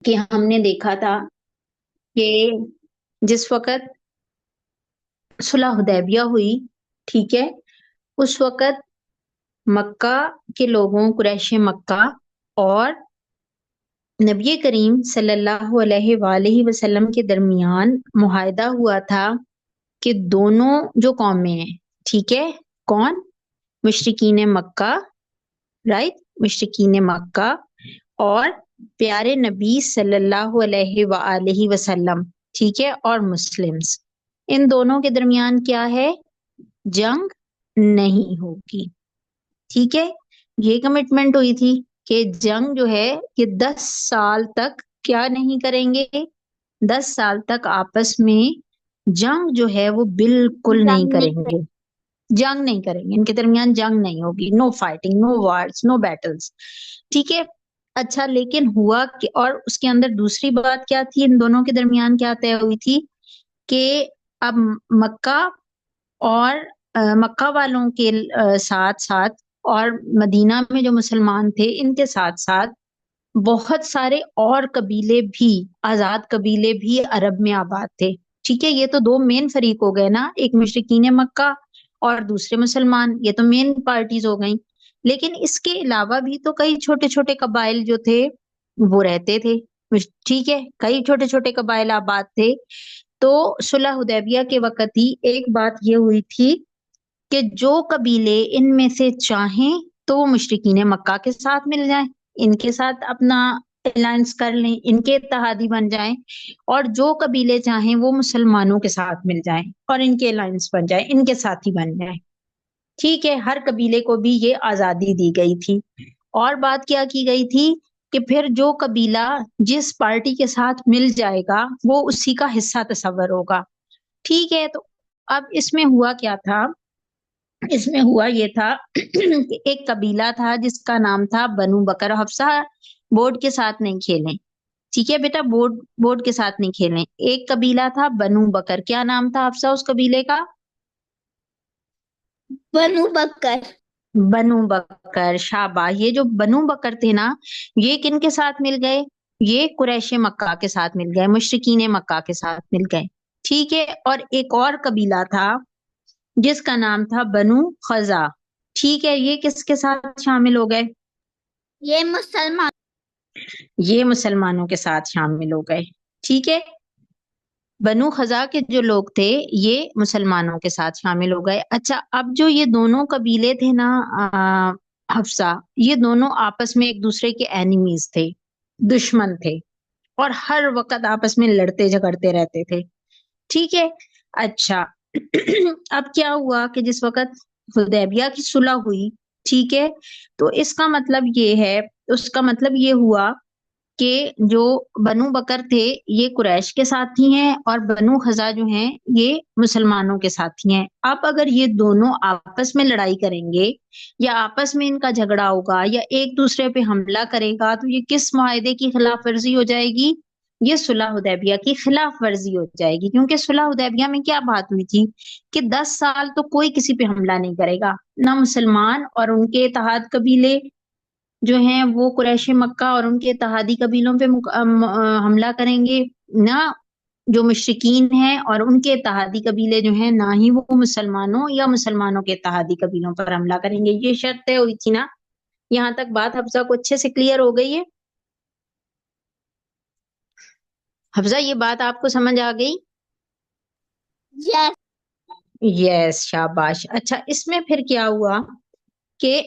کہ ہم نے دیکھا تھا کہ جس وقت صلح حدیبیہ ہوئی، ٹھیک ہے، اس وقت مکہ کے لوگوں، قریش مکہ اور نبی کریم صلی اللہ علیہ وآلہ وسلم کے درمیان معاہدہ ہوا تھا کہ دونوں جو قومیں ہیں، ٹھیک ہے، کون؟ مشرکین مکہ، رائٹ، مشرکین مکہ اور پیارے نبی صلی اللہ علیہ وآلہ وسلم، ٹھیک ہے، اور مسلمز، ان دونوں کے درمیان کیا ہے؟ جنگ نہیں ہوگی، ٹھیک ہے۔ یہ کمٹمنٹ ہوئی تھی کہ جنگ جو ہے یہ 10 سال تک کیا نہیں کریں گے، 10 سال تک آپس میں جنگ جو ہے وہ بالکل نہیں جنگ کریں نہیں گے، جنگ نہیں کریں گے، ان کے درمیان جنگ نہیں ہوگی، نو فائٹنگ، نو وارز، نو بیٹلز، ٹھیک ہے۔ اچھا، لیکن ہوا کہ، اور اس کے اندر دوسری بات کیا تھی، ان دونوں کے درمیان کیا طے ہوئی تھی کہ اب مکہ اور مکہ والوں کے ساتھ ساتھ اور مدینہ میں جو مسلمان تھے ان کے ساتھ ساتھ بہت سارے اور قبیلے بھی، آزاد قبیلے بھی عرب میں آباد تھے، ٹھیک ہے۔ یہ تو دو مین فریق ہو گئے نا، ایک مشرکین مکہ اور دوسرے مسلمان، یہ تو مین پارٹیز ہو گئیں، لیکن اس کے علاوہ بھی تو کئی چھوٹے چھوٹے قبائل جو تھے وہ رہتے تھے، ٹھیک ہے، کئی چھوٹے چھوٹے قبائل آباد تھے۔ تو صلح حدیبیہ کے وقت ہی ایک بات یہ ہوئی تھی کہ جو قبیلے ان میں سے چاہیں تو وہ مشرکین مکہ کے ساتھ مل جائیں، ان کے ساتھ اپنا الائنس کر لیں، ان کے اتحادی بن جائیں، اور جو قبیلے چاہیں وہ مسلمانوں کے ساتھ مل جائیں اور ان کے الائنس بن جائیں، ان کے ساتھی بن جائیں، ٹھیک ہے۔ ہر قبیلے کو بھی یہ آزادی دی گئی تھی۔ اور بات کیا کی گئی تھی کہ پھر جو قبیلہ جس پارٹی کے ساتھ مل جائے گا وہ اسی کا حصہ تصور ہوگا، ٹھیک ہے۔ تو اب اس میں ہوا کیا تھا، اس میں ہوا یہ تھا کہ ایک قبیلہ تھا جس کا نام تھا بنو بکر۔ حفصہ بورڈ کے ساتھ نہیں کھیلیں، ٹھیک ہے بیٹا، بورڈ کے ساتھ نہیں کھیلیں۔ ایک قبیلہ تھا بنو بکر، کیا نام تھا حفصہ اس قبیلے کا؟ بنو بکر۔ بنو بکر، شاباش۔ یہ جو بنو بکر تھے نا، یہ کن کے ساتھ مل گئے؟ یہ قریش مکہ کے ساتھ مل گئے، مشرکین مکہ کے ساتھ مل گئے، ٹھیک ہے۔ اور ایک اور قبیلہ تھا جس کا نام تھا بنو خزا، ٹھیک ہے، یہ کس کے ساتھ شامل ہو گئے؟ یہ مسلمان۔ یہ مسلمانوں کے ساتھ شامل ہو گئے، ٹھیک ہے۔ بنو خزا کے جو لوگ تھے یہ مسلمانوں کے ساتھ شامل ہو گئے۔ اچھا، اب جو یہ دونوں قبیلے تھے نا حفصہ، یہ دونوں آپس میں ایک دوسرے کے اینیمیز تھے، دشمن تھے، اور ہر وقت آپس میں لڑتے جھگڑتے رہتے تھے، ٹھیک ہے۔ اچھا اب کیا ہوا کہ جس وقت حدیبیہ کی صلح ہوئی، ٹھیک ہے، تو اس کا مطلب یہ ہے، اس کا مطلب یہ ہوا کہ جو بنو بکر تھے یہ قریش کے ساتھی ہیں اور بنو خزا جو ہیں یہ مسلمانوں کے ساتھی ہیں۔ اب اگر یہ دونوں آپس میں لڑائی کریں گے یا آپس میں ان کا جھگڑا ہوگا یا ایک دوسرے پہ حملہ کرے گا تو یہ کس معاہدے کی خلاف ورزی ہو جائے گی؟ یہ صلح حدیبیہ کی خلاف ورزی ہو جائے گی، کیونکہ صلح حدیبیہ میں کیا بات ہوئی تھی کہ 10 سال تو کوئی کسی پہ حملہ نہیں کرے گا، نہ مسلمان اور ان کے اتحاد قبیلے جو ہیں وہ قریش مکہ اور ان کے اتحادی قبیلوں پہ حملہ کریں گے، نہ جو مشرکین ہیں اور ان کے اتحادی قبیلے جو ہیں، نہ ہی وہ مسلمانوں یا مسلمانوں کے اتحادی قبیلوں پر حملہ کریں گے۔ یہ شرط طے ہوئی تھی نا۔ یہاں تک بات حفصہ کو اچھے سے کلیئر ہو گئی ہے؟ حفصہ یہ بات آپ کو سمجھ آ گئی؟ یس۔ یس، شاباش۔ اچھا، اس میں پھر کیا ہوا کہ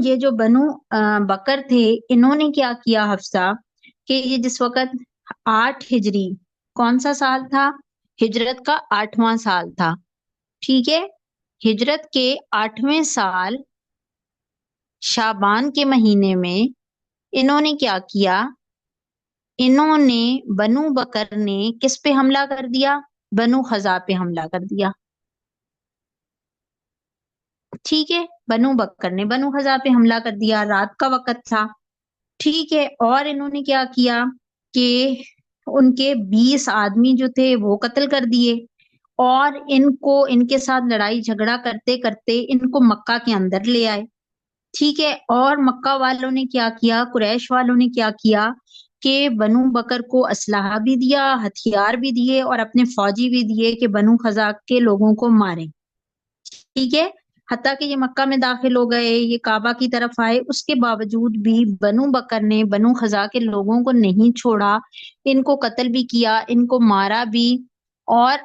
یہ جو بنو بکر تھے انہوں نے کیا کیا حفصہ کہ یہ جس وقت 8 ہجری، کون سا سال تھا؟ ہجرت کا 8واں سال تھا، ٹھیک ہے۔ ہجرت کے 8ویں سال شعبان کے مہینے میں انہوں نے کیا کیا، انہوں نے بنو بکر نے کس پہ حملہ کر دیا؟ بنو خزا پہ حملہ کر دیا، ٹھیک ہے۔ بنو بکر نے بنو خزا پہ حملہ کر دیا، رات کا وقت تھا، ٹھیک ہے۔ اور انہوں نے کیا کیا کہ ان کے 20 آدمی جو تھے وہ قتل کر دیے، اور ان کے ساتھ لڑائی جھگڑا کرتے کرتے ان کو مکہ کے اندر لے آئے، ٹھیک ہے۔ اور مکہ والوں نے کیا کیا، قریش والوں نے کیا کیا کہ بنو بکر کو اسلحہ بھی دیا، ہتھیار بھی دیے اور اپنے فوجی بھی دیے کہ بنو خزاع کے لوگوں کو ماریں، ٹھیک ہے۔ حتیٰ کہ یہ مکہ میں داخل ہو گئے، یہ کعبہ کی طرف آئے، اس کے باوجود بھی بنو بکر نے بنو خزاع کے لوگوں کو نہیں چھوڑا، ان کو قتل بھی کیا، ان کو مارا بھی، اور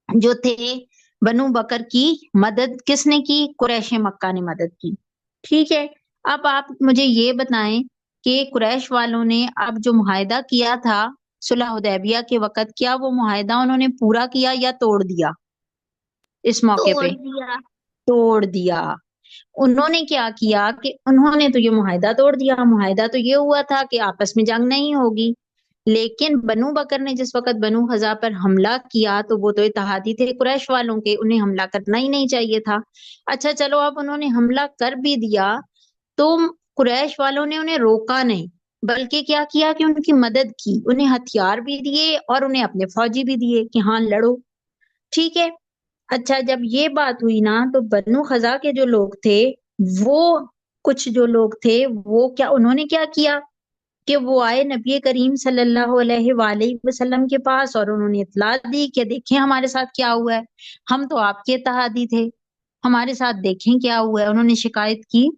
جو تھے بنو بکر کی مدد کس نے کی؟ قریش مکہ نے مدد کی، ٹھیک ہے۔ اب آپ مجھے یہ بتائیں کہ قریش والوں نے اب جو معاہدہ کیا تھا صلح حدیبیہ کے وقت، کیا وہ معاہدہ انہوں نے پورا کیا یا توڑ دیا؟ اس موقع توڑ پہ دیا. توڑ دیا۔ انہوں نے کیا کیا کہ انہوں نے تو یہ معاہدہ توڑ دیا، معاہدہ تو یہ ہوا تھا کہ آپس میں جنگ نہیں ہوگی، لیکن بنو بکر نے جس وقت بنو خزاع پر حملہ کیا تو وہ تو اتحادی تھے قریش والوں کے، انہیں حملہ کرنا ہی نہیں چاہیے تھا۔ اچھا چلو، اب انہوں نے حملہ کر بھی دیا تو قریش والوں نے انہیں روکا نہیں، بلکہ کیا کیا کہ ان کی مدد کی، انہیں ہتھیار بھی دیے اور انہیں اپنے فوجی بھی دیے کہ ہاں لڑو، ٹھیک ہے۔ اچھا جب یہ بات ہوئی نا تو بنو خزاع کے جو لوگ تھے، وہ کچھ جو لوگ تھے وہ کیا انہوں نے کیا کیا کہ وہ آئے نبی کریم صلی اللہ علیہ وآلہ وسلم کے پاس اور انہوں نے اطلاع دی کہ دیکھیں ہمارے ساتھ کیا ہوا ہے، ہم تو آپ کے اتحادی تھے، ہمارے ساتھ دیکھیں کیا ہوا ہے۔ انہوں نے شکایت کی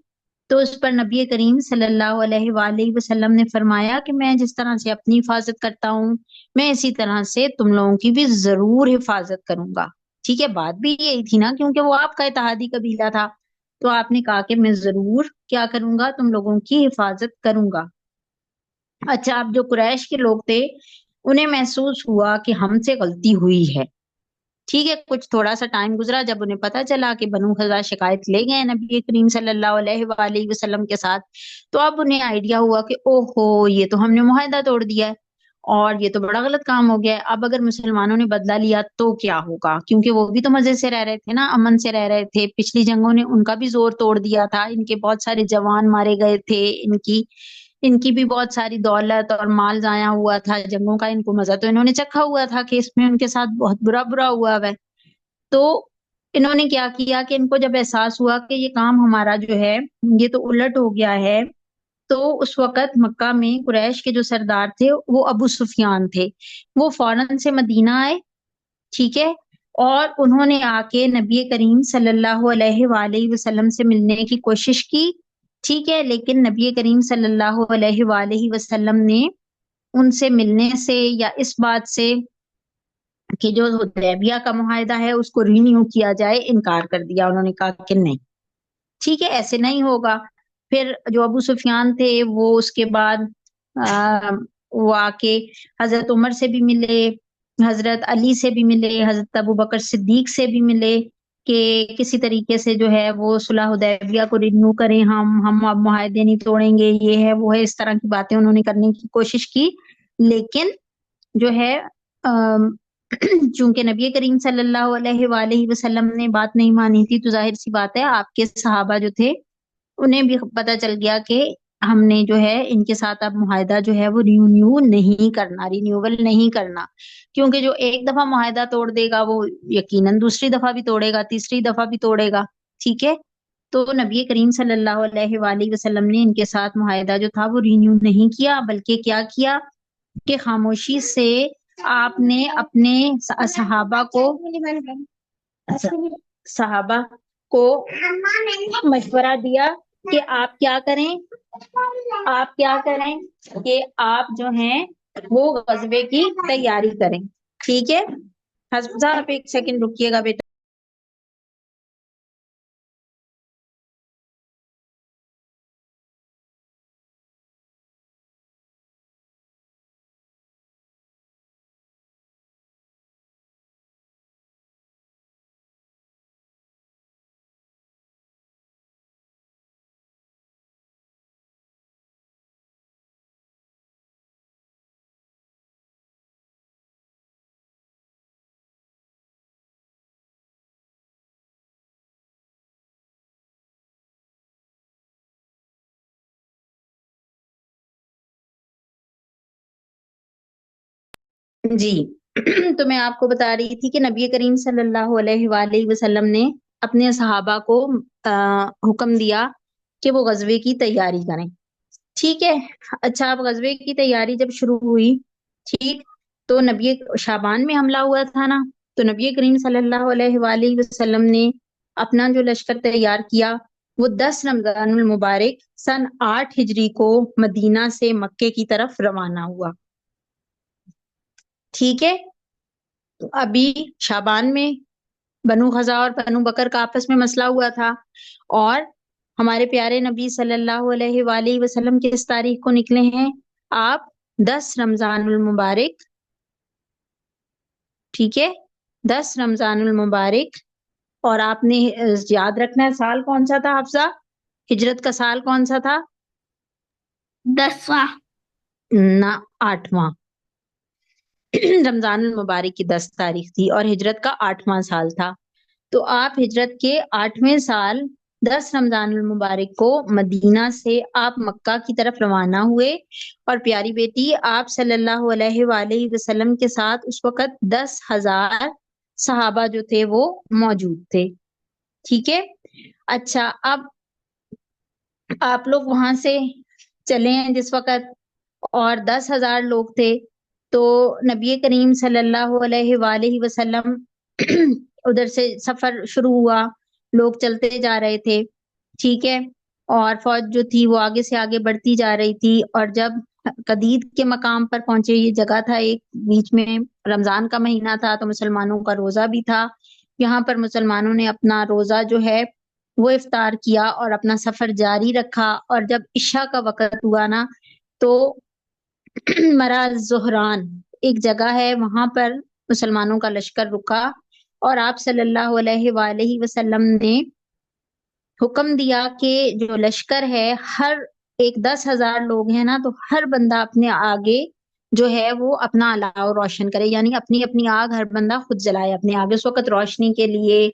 تو اس پر نبی کریم صلی اللہ علیہ وآلہ وسلم نے فرمایا کہ میں جس طرح سے اپنی حفاظت کرتا ہوں، میں اسی طرح سے تم لوگوں کی بھی ضرور حفاظت کروں گا، ٹھیک ہے۔ بات بھی یہی تھی نا، کیونکہ وہ آپ کا اتحادی قبیلہ تھا، تو آپ نے کہا کہ میں ضرور کیا کروں گا، تم لوگوں کی حفاظت کروں گا۔ اچھا اب جو قریش کے لوگ تھے انہیں محسوس ہوا کہ ہم سے غلطی ہوئی ہے، ٹھیک ہے۔ کچھ تھوڑا سا ٹائم گزرا، جب انہیں پتا چلا کہ بنو خزاع شکایت لے گئے نبی کریم صلی اللہ علیہ وآلہ وسلم کے ساتھ، تو اب انہیں آئیڈیا ہوا کہ او ہو، یہ تو ہم نے معاہدہ توڑ دیا ہے اور یہ تو بڑا غلط کام ہو گیا ہے، اب اگر مسلمانوں نے بدلہ لیا تو کیا ہوگا، کیونکہ وہ بھی تو مزے سے رہ رہے تھے نا، امن سے رہ رہے تھے، پچھلی جنگوں نے ان کا بھی زور توڑ دیا تھا، ان کے بہت سارے جوان مارے گئے تھے، ان کی بھی بہت ساری دولت اور مال ضائع ہوا تھا جنگوں کا، ان کو مزہ تو انہوں نے چکھا ہوا تھا کہ اس میں ان کے ساتھ بہت برا برا ہوا ہے۔ تو انہوں نے کیا کیا کہ ان کو جب احساس ہوا کہ یہ کام ہمارا جو ہے یہ تو الٹ ہو گیا ہے، تو اس وقت مکہ میں قریش کے جو سردار تھے وہ ابو سفیان تھے، وہ فوراً سے مدینہ آئے، ٹھیک ہے، اور انہوں نے آ کے نبی کریم صلی اللہ علیہ وآلہ وسلم سے ملنے کی کوشش کی، ٹھیک ہے، لیکن نبی کریم صلی اللہ علیہ وآلہ وسلم نے ان سے ملنے سے یا اس بات سے کہ جو حدیبیہ کا معاہدہ ہے اس کو رینیو کیا جائے انکار کر دیا، انہوں نے کہا کہ نہیں، ٹھیک ہے، ایسے نہیں ہوگا۔ پھر جو ابو سفیان تھے وہ اس کے بعد وہ آ کے حضرت عمر سے بھی ملے، حضرت علی سے بھی ملے، حضرت ابو بکر صدیق سے بھی ملے کہ کسی طریقے سے جو ہے وہ صلح حدیبیہ کو رینیو کریں، ہم اب معاہدے نہیں توڑیں گے، یہ ہے وہ ہے، اس طرح کی باتیں انہوں نے کرنے کی کوشش کی، لیکن جو ہے چونکہ نبی کریم صلی اللہ علیہ وآلہ وسلم نے بات نہیں مانی تھی، تو ظاہر سی بات ہے آپ کے صحابہ جو تھے انہیں بھی پتہ چل گیا کہ ہم نے جو ہے ان کے ساتھ اب معاہدہ جو ہے وہ رینیو نہیں کرنا، رینیوبل نہیں کرنا، کیونکہ جو ایک دفعہ معاہدہ توڑ دے گا وہ یقیناً دوسری دفعہ بھی توڑے گا، تیسری دفعہ بھی توڑے گا، ٹھیک ہے۔ تو نبی کریم صلی اللہ علیہ وآلہ وسلم نے ان کے ساتھ معاہدہ جو تھا وہ رینیو نہیں کیا، بلکہ کیا کیا کہ خاموشی سے آپ نے اپنے صحابہ کو مشورہ دیا کہ آپ کیا کریں کہ آپ جو ہیں وہ غزوے کی تیاری کریں، ٹھیک ہے۔ حسب آپ ایک سیکنڈ رکیے گا بیٹا۔ جی تو میں آپ کو بتا رہی تھی کہ نبی کریم صلی اللہ علیہ وآلہ وسلم نے اپنے صحابہ کو حکم دیا کہ وہ غزوے کی تیاری کریں، ٹھیک ہے. اچھا اب غزوے کی تیاری جب شروع ہوئی، ٹھیک، تو نبی شعبان میں حملہ ہوا تھا نا، تو نبی کریم صلی اللہ علیہ وآلہ وسلم نے اپنا جو لشکر تیار کیا وہ 10 رمضان المبارک سن 8 ہجری کو مدینہ سے مکے کی طرف روانہ ہوا. ٹھیک ہے. تو ابھی شعبان میں بنو خزا اور بنو بکر کا آپس میں مسئلہ ہوا تھا، اور ہمارے پیارے نبی صلی اللہ علیہ وآلہ وسلم کس تاریخ کو نکلے ہیں آپ؟ 10 رمضان المبارک. ٹھیک ہے، 10 رمضان المبارک. اور آپ نے یاد رکھنا ہے سال کون سا تھا حفصہ؟ ہجرت کا سال کون سا تھا؟ 10واں. نہ، 8واں. رمضان المبارک کی 10 تاریخ تھی اور ہجرت کا 8واں سال تھا. تو آپ ہجرت کے 8ویں سال 10 رمضان المبارک کو مدینہ سے آپ مکہ کی طرف روانہ ہوئے، اور پیاری بیٹی آپ صلی اللہ علیہ وآلہ وسلم کے ساتھ اس وقت 10,000 صحابہ جو تھے وہ موجود تھے. ٹھیک ہے. اچھا اب آپ لوگ وہاں سے چلے ہیں جس وقت، اور 10,000 لوگ تھے، تو نبی کریم صلی اللہ علیہ وآلہ وسلم ادھر سے سفر شروع ہوا، لوگ چلتے جا رہے تھے. ٹھیک ہے. اور فوج جو تھی وہ آگے سے آگے بڑھتی جا رہی تھی، اور جب قدید کے مقام پر پہنچے، یہ جگہ تھا ایک بیچ میں، رمضان کا مہینہ تھا تو مسلمانوں کا روزہ بھی تھا. یہاں پر مسلمانوں نے اپنا روزہ جو ہے وہ افطار کیا اور اپنا سفر جاری رکھا. اور جب عشاء کا وقت ہوا نا، تو مرا زہران ایک جگہ ہے، وہاں پر مسلمانوں کا لشکر رکا، اور آپ صلی اللہ علیہ وآلہ وسلم نے حکم دیا کہ جو لشکر ہے، ہر ایک 10,000 لوگ ہیں نا، تو ہر بندہ اپنے آگے جو ہے وہ اپنا الاؤ روشن کرے، یعنی اپنی اپنی آگ ہر بندہ خود جلائے اپنے آگے. اس وقت روشنی کے لیے،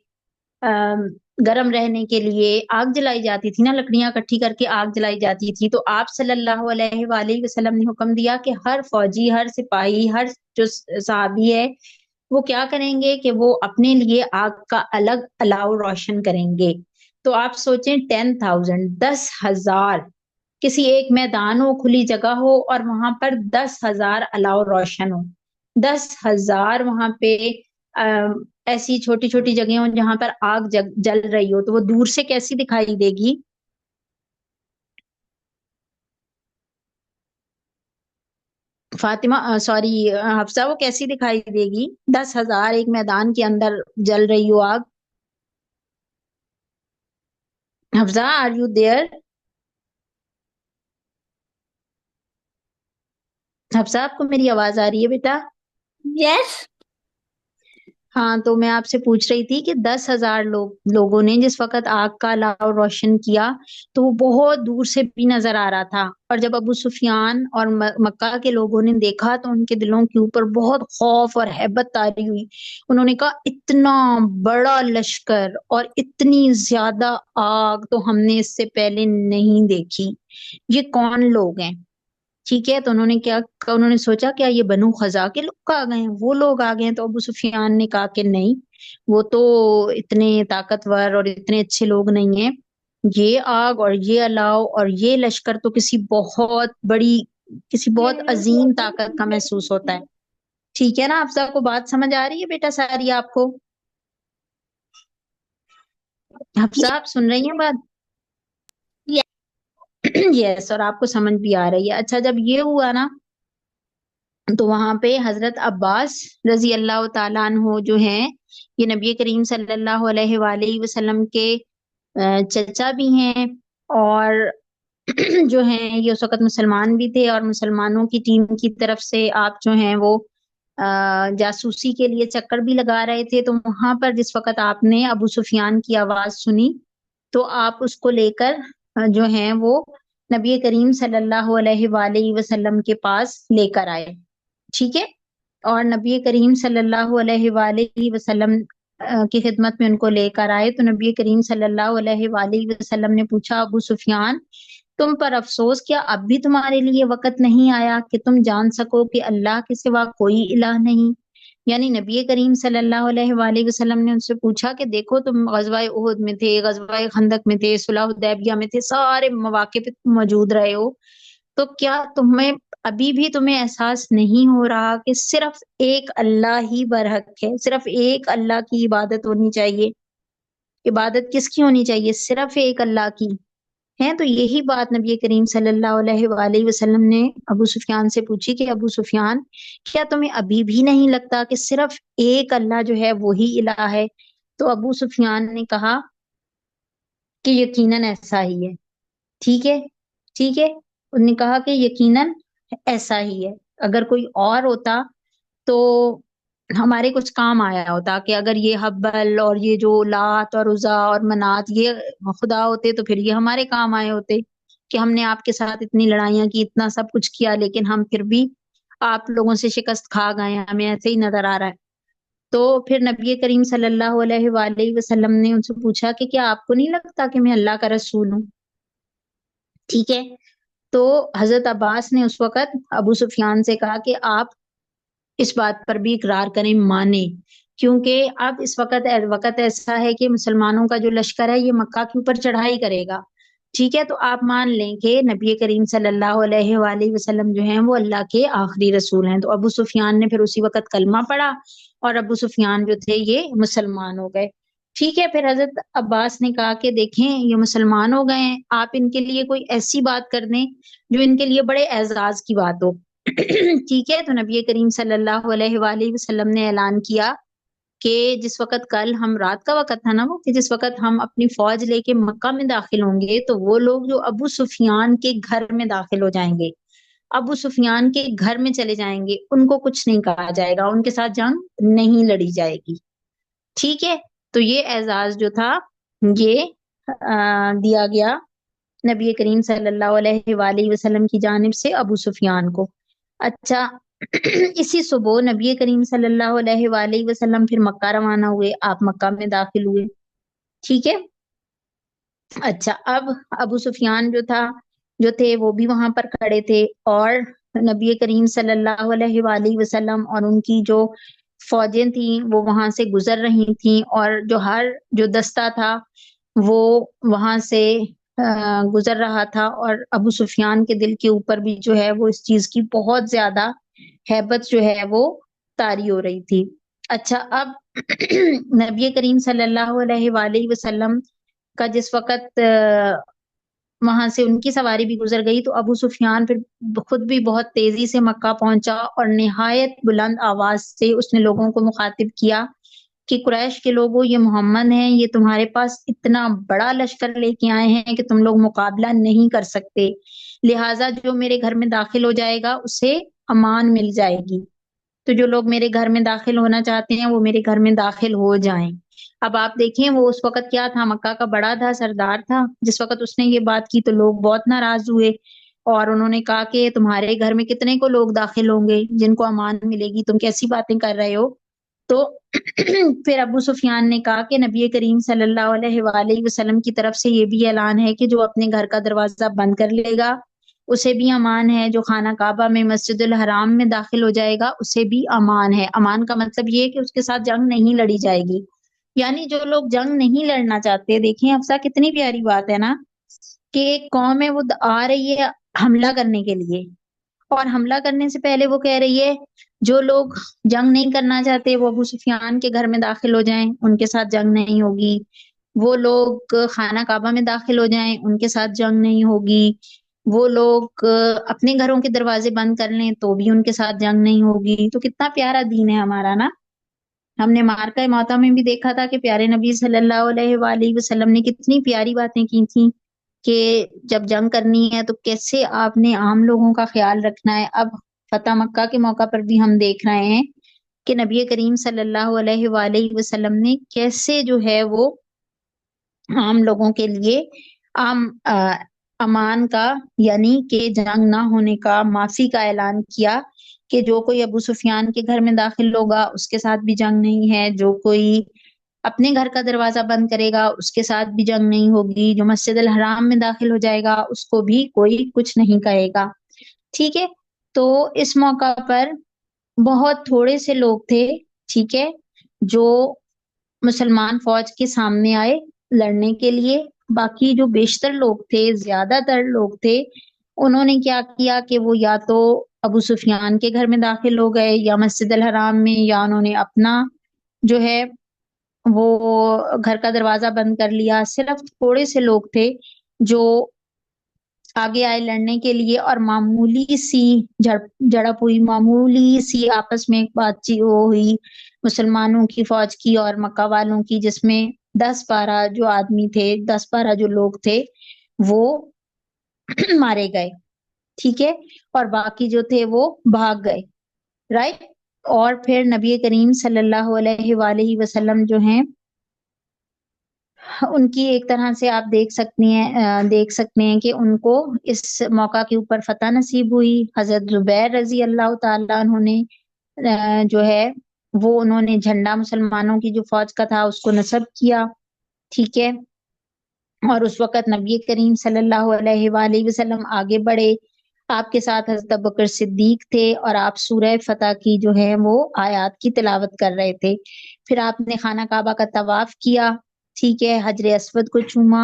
گرم رہنے کے لیے آگ جلائی جاتی تھی نا، لکڑیاں اکٹھی کر کے آگ جلائی جاتی تھی. تو آپ صلی اللہ علیہ وآلہ وسلم نے حکم دیا کہ ہر فوجی، ہر سپاہی، ہر جو صحابی ہے وہ کیا کریں گے کہ وہ اپنے لیے آگ کا الگ الاؤ روشن کریں گے. تو آپ سوچیں 10,000، 10,000، کسی ایک میدان ہو، کھلی جگہ ہو، اور وہاں پر 10,000 الاؤ روشن ہو. 10,000 وہاں پہ ایسی چھوٹی چھوٹی جگہیں ہوں جہاں پر آگ جل رہی ہو، تو وہ دور سے کیسی دکھائی دے گی؟ فاطمہ سوری حفصہ، وہ کیسی دکھائی دے گی 10,000 ایک میدان کے اندر جل رہی ہو آگ؟ Hafsa are you there? Hafsa آپ کو میری آواز آ رہی ہے بیٹا؟ یس. ہاں، تو میں آپ سے پوچھ رہی تھی کہ 10,000 لوگوں نے جس وقت آگ کا الاؤ روشن کیا تو وہ بہت دور سے بھی نظر آ رہا تھا. اور جب ابو سفیان اور مکہ کے لوگوں نے دیکھا تو ان کے دلوں کے اوپر بہت خوف اور ہیبت طاری ہوئی. انہوں نے کہا اتنا بڑا لشکر اور اتنی زیادہ آگ تو ہم نے اس سے پہلے نہیں دیکھی، یہ کون لوگ ہیں؟ ٹھیک ہے. تو انہوں نے سوچا کیا یہ بنو خزا کے لوگ آ گئے ہیں، وہ لوگ آ گئے ہیں؟ تو ابو سفیان نے کہا کہ نہیں، وہ تو اتنے طاقتور اور اتنے اچھے لوگ نہیں ہیں. یہ آگ اور یہ الاؤ اور یہ لشکر تو کسی بہت عظیم طاقت کا محسوس ہوتا ہے. ٹھیک ہے نا، آپ سب کو بات سمجھ آ رہی ہے بیٹا ساری آپ کو؟ حفصہ آپ سن رہی ہیں بات؟ یس، اور آپ کو سمجھ بھی آ رہی ہے. اچھا جب یہ ہوا نا، تو وہاں پہ حضرت عباس رضی اللہ تعالیٰ عنہ جو ہیں، یہ نبی کریم صلی اللہ علیہ وآلہ وسلم کے چچا بھی ہیں، اور جو ہیں یہ اس وقت مسلمان بھی تھے، اور مسلمانوں کی ٹیم کی طرف سے آپ جو ہیں وہ جاسوسی کے لیے چکر بھی لگا رہے تھے. تو وہاں پر جس وقت آپ نے ابو سفیان کی آواز سنی تو آپ اس کو لے کر جو ہیں وہ نبی کریم صلی اللہ علیہ وآلہ وسلم کے پاس لے کر آئے. ٹھیک ہے. اور نبی کریم صلی اللہ علیہ وآلہ وسلم کی خدمت میں ان کو لے کر آئے. تو نبی کریم صلی اللہ علیہ وآلہ وسلم نے پوچھا ابو سفیان تم پر افسوس، کیا اب بھی تمہارے لیے وقت نہیں آیا کہ تم جان سکو کہ اللہ کے سوا کوئی الہ نہیں؟ یعنی نبی کریم صلی اللہ علیہ وآلہ وسلم نے ان سے پوچھا کہ دیکھو تم غزوہ احد میں تھے، غزوہ خندق میں تھے، صلح حدیبیہ میں تھے، سارے مواقع پہ تم موجود رہے ہو، تو کیا ابھی بھی تمہیں احساس نہیں ہو رہا کہ صرف ایک اللہ ہی برحق ہے، صرف ایک اللہ کی عبادت ہونی چاہیے؟ عبادت کس کی ہونی چاہیے؟ صرف ایک اللہ کی ہے۔ تو یہی بات نبی کریم صلی اللہ علیہ وآلہ وسلم نے ابو سفیان سے پوچھی کہ ابو سفیان، کیا تمہیں ابھی بھی نہیں لگتا کہ صرف ایک اللہ جو ہے وہی الہ ہے؟ تو ابو سفیان نے کہا کہ یقیناً ایسا ہی ہے۔ ٹھیک ہے، ٹھیک ہے، انہوں نے کہا کہ یقیناً ایسا ہی ہے، اگر کوئی اور ہوتا تو ہمارے کچھ کام آیا ہوتا، کہ اگر یہ حبل اور یہ جو لات اور عزا اور منات یہ خدا ہوتے تو پھر یہ ہمارے کام آئے ہوتے، کہ ہم نے آپ کے ساتھ اتنی لڑائیاں کی، اتنا سب کچھ کیا، لیکن ہم پھر بھی آپ لوگوں سے شکست کھا گئے ہیں، ہمیں ایسے ہی نظر آ رہا ہے۔ تو پھر نبی کریم صلی اللہ علیہ وآلہ وسلم نے ان سے پوچھا کہ کیا آپ کو نہیں لگتا کہ میں اللہ کا رسول ہوں؟ ٹھیک ہے، تو حضرت عباس نے اس وقت ابو سفیان سے کہا کہ آپ اس بات پر بھی اقرار کریں، مانیں، کیونکہ اب اس وقت ایسا ہے کہ مسلمانوں کا جو لشکر ہے یہ مکہ کے اوپر چڑھائی کرے گا۔ ٹھیک ہے، تو آپ مان لیں کہ نبی کریم صلی اللہ علیہ وآلہ وسلم جو ہیں وہ اللہ کے آخری رسول ہیں۔ تو ابو سفیان نے پھر اسی وقت کلمہ پڑھا اور ابو سفیان جو تھے یہ مسلمان ہو گئے۔ ٹھیک ہے، پھر حضرت عباس نے کہا کہ دیکھیں یہ مسلمان ہو گئے ہیں، آپ ان کے لیے کوئی ایسی بات کر دیں جو ان کے لیے بڑے اعزاز کی بات ہو۔ ٹھیک ہے، تو نبی کریم صلی اللہ علیہ وآلہ وسلم نے اعلان کیا کہ جس وقت کل ہم رات کا وقت تھا نا وہ، کہ جس وقت ہم اپنی فوج لے کے مکہ میں داخل ہوں گے تو وہ لوگ جو ابو سفیان کے گھر میں داخل ہو جائیں گے، ابو سفیان کے گھر میں چلے جائیں گے، ان کو کچھ نہیں کہا جائے گا، ان کے ساتھ جنگ نہیں لڑی جائے گی۔ ٹھیک ہے، تو یہ اعزاز جو تھا یہ دیا گیا نبی کریم صلی اللہ علیہ وآلہ وسلم کی جانب سے ابو سفیان کو۔ اچھا، اسی صبح نبی کریم صلی اللہ علیہ وآلہ وسلم پھر مکہ روانہ ہوئے، آپ مکہ میں داخل ہوئے۔ ٹھیک ہے، اچھا، اب ابو سفیان جو تھے وہ بھی وہاں پر کھڑے تھے، اور نبی کریم صلی اللہ علیہ وآلہ وسلم اور ان کی جو فوجیں تھیں وہ وہاں سے گزر رہی تھیں، اور جو دستہ تھا وہ وہاں سے گزر رہا تھا، اور ابو سفیان کے دل کے اوپر بھی جو ہے وہ اس چیز کی بہت زیادہ ہیبت جو ہے وہ طاری ہو رہی تھی۔ اچھا، اب نبی کریم صلی اللہ علیہ وآلہ وسلم کا جس وقت وہاں سے ان کی سواری بھی گزر گئی تو ابو سفیان پھر خود بھی بہت تیزی سے مکہ پہنچا، اور نہایت بلند آواز سے اس نے لوگوں کو مخاطب کیا کہ قریش کے لوگوں، یہ محمد ہیں، یہ تمہارے پاس اتنا بڑا لشکر لے کے آئے ہیں کہ تم لوگ مقابلہ نہیں کر سکتے، لہٰذا جو میرے گھر میں داخل ہو جائے گا اسے امان مل جائے گی، تو جو لوگ میرے گھر میں داخل ہونا چاہتے ہیں وہ میرے گھر میں داخل ہو جائیں۔ اب آپ دیکھیں وہ اس وقت کیا تھا، مکہ کا بڑا تھا، سردار تھا، جس وقت اس نے یہ بات کی تو لوگ بہت ناراض ہوئے، اور انہوں نے کہا کہ تمہارے گھر میں کتنے کو لوگ داخل ہوں گے جن کو امان ملے گی، تم کیسی باتیں کر رہے ہو؟ تو پھر ابو سفیان نے کہا کہ نبی کریم صلی اللہ علیہ وآلہ وسلم کی طرف سے یہ بھی اعلان ہے کہ جو اپنے گھر کا دروازہ بند کر لے گا اسے بھی امان ہے، جو خانہ کعبہ میں مسجد الحرام میں داخل ہو جائے گا اسے بھی امان ہے۔ امان کا مطلب یہ ہے کہ اس کے ساتھ جنگ نہیں لڑی جائے گی، یعنی جو لوگ جنگ نہیں لڑنا چاہتے، دیکھیں افسا کتنی پیاری بات ہے نا، کہ ایک قوم ہے وہ آ رہی ہے حملہ کرنے کے لیے، اور حملہ کرنے سے پہلے وہ کہہ رہی ہے جو لوگ جنگ نہیں کرنا چاہتے وہ ابو سفیان کے گھر میں داخل ہو جائیں، ان کے ساتھ جنگ نہیں ہوگی، وہ لوگ خانہ کعبہ میں داخل ہو جائیں، ان کے ساتھ جنگ نہیں ہوگی، وہ لوگ اپنے گھروں کے دروازے بند کر لیں تو بھی ان کے ساتھ جنگ نہیں ہوگی۔ تو کتنا پیارا دین ہے ہمارا نا۔ ہم نے معرکہ موطا میں بھی دیکھا تھا کہ پیارے نبی صلی اللہ علیہ وآلہ وسلم نے کتنی پیاری باتیں کی تھیں کہ جب جنگ کرنی ہے تو کیسے آپ نے عام لوگوں کا خیال رکھنا ہے۔ اب فتح مکہ کے موقع پر بھی ہم دیکھ رہے ہیں کہ نبی کریم صلی اللہ علیہ وآلہ وسلم نے کیسے جو ہے وہ عام لوگوں کے لیے امان کا، یعنی کہ جنگ نہ ہونے کا، معافی کا اعلان کیا کہ جو کوئی ابو سفیان کے گھر میں داخل ہوگا اس کے ساتھ بھی جنگ نہیں ہے، جو کوئی اپنے گھر کا دروازہ بند کرے گا اس کے ساتھ بھی جنگ نہیں ہوگی، جو مسجد الحرام میں داخل ہو جائے گا اس کو بھی کوئی کچھ نہیں کہے گا۔ ٹھیک ہے، تو اس موقع پر بہت تھوڑے سے لوگ تھے، ٹھیک ہے، جو مسلمان فوج کے سامنے آئے لڑنے کے لیے، باقی جو بیشتر لوگ تھے، زیادہ تر لوگ تھے انہوں نے کیا کیا کہ وہ یا تو ابو سفیان کے گھر میں داخل ہو گئے یا مسجد الحرام میں، یا انہوں نے اپنا جو ہے وہ گھر کا دروازہ بند کر لیا. صرف تھوڑے سے لوگ تھے جو آگے آئے لڑنے کے لیے، اور معمولی سی جڑپ ہوئی، معمولی سی آپس میں ایک بات چیت وہ ہوئی مسلمانوں کی فوج کی اور مکہ والوں کی، جس میں 10-12 جو آدمی تھے، 10-12 جو لوگ تھے وہ مارے گئے. ٹھیک ہے، اور باقی جو تھے وہ بھاگ گئے. رائٹ. اور پھر نبی کریم صلی اللہ علیہ وآلہ وسلم جو ہیں ان کی ایک طرح سے آپ دیکھ سکتے ہیں کہ ان کو اس موقع کے اوپر فتح نصیب ہوئی. حضرت زبیر رضی اللہ تعالیٰ عنہ نے جو ہے وہ انہوں نے جھنڈا مسلمانوں کی جو فوج کا تھا اس کو نصب کیا. ٹھیک ہے، اور اس وقت نبی کریم صلی اللہ علیہ وآلہ وسلم آگے بڑھے. آپ کے ساتھ حضرت ابوبکر صدیق تھے اور آپ سورہ فتح کی جو ہے وہ آیات کی تلاوت کر رہے تھے. پھر آپ نے خانہ کعبہ کا طواف کیا. ٹھیک ہے، حجر اسود کو چوما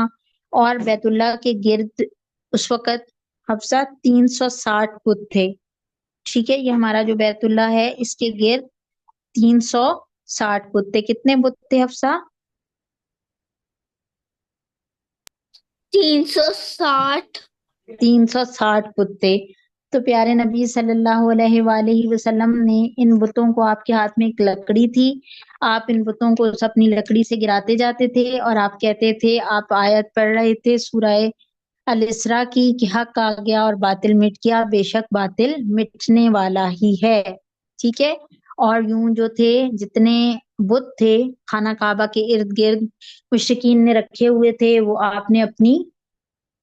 اور بیت اللہ کے گرد اس وقت حفصہ 360 بت تھے. ٹھیک ہے، یہ ہمارا جو بیت اللہ ہے اس کے گرد 360 بت تھے. کتنے بت تھے حفصہ؟ 360. 360 بت تھے. تو پیارے نبی صلی اللہ علیہ وآلہ وسلم نے ان بتوں کو، آپ کے ہاتھ میں ایک لکڑی تھی، آپ ان بتوں کو اپنی لکڑی سے گراتے جاتے تھے اور آپ کہتے تھے، آپ آیت پڑھ رہے تھے سورہ الاسراء کی کہ حق آ گیا اور باطل مٹ گیا، بے شک باطل مٹنے والا ہی ہے. ٹھیک ہے، اور یوں جو تھے جتنے بت تھے خانہ کعبہ کے ارد گرد مشرکین نے رکھے ہوئے تھے، وہ آپ نے اپنی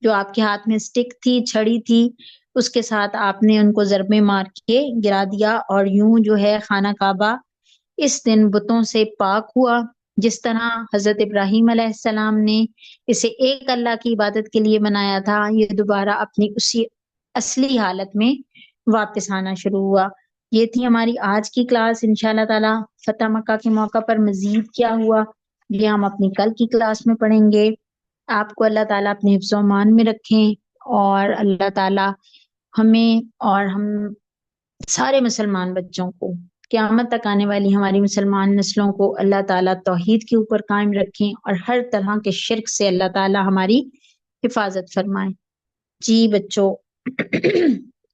جو آپ کے ہاتھ میں اسٹک تھی، چھڑی تھی، اس کے ساتھ آپ نے ان کو ضربے مار کے گرا دیا. اور یوں جو ہے خانہ کعبہ اس دن بتوں سے پاک ہوا. جس طرح حضرت ابراہیم علیہ السلام نے اسے ایک اللہ کی عبادت کے لیے بنایا تھا، یہ دوبارہ اپنی اسی اصلی حالت میں واپس آنا شروع ہوا. یہ تھی ہماری آج کی کلاس. انشاءاللہ تعالی فتح مکہ کے موقع پر مزید کیا ہوا یہ ہم اپنی کل کی کلاس میں پڑھیں گے. آپ کو اللہ تعالیٰ اپنے حفظ و امان میں رکھیں، اور اللہ تعالیٰ ہمیں اور ہم سارے مسلمان بچوں کو، قیامت تک آنے والی ہماری مسلمان نسلوں کو اللہ تعالیٰ توحید کے اوپر قائم رکھیں اور ہر طرح کے شرک سے اللہ تعالیٰ ہماری حفاظت فرمائیں. جی بچوں،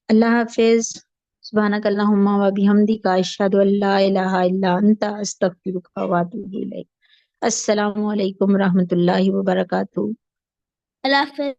اللہ حافظ. سبحانک اللہم و بحمدک، اشہد ان لا الہ الا انت، استغفرک و اتوب الیک. السلام علیکم ورحمۃ اللہ وبرکاتہ. اللہ حافظ.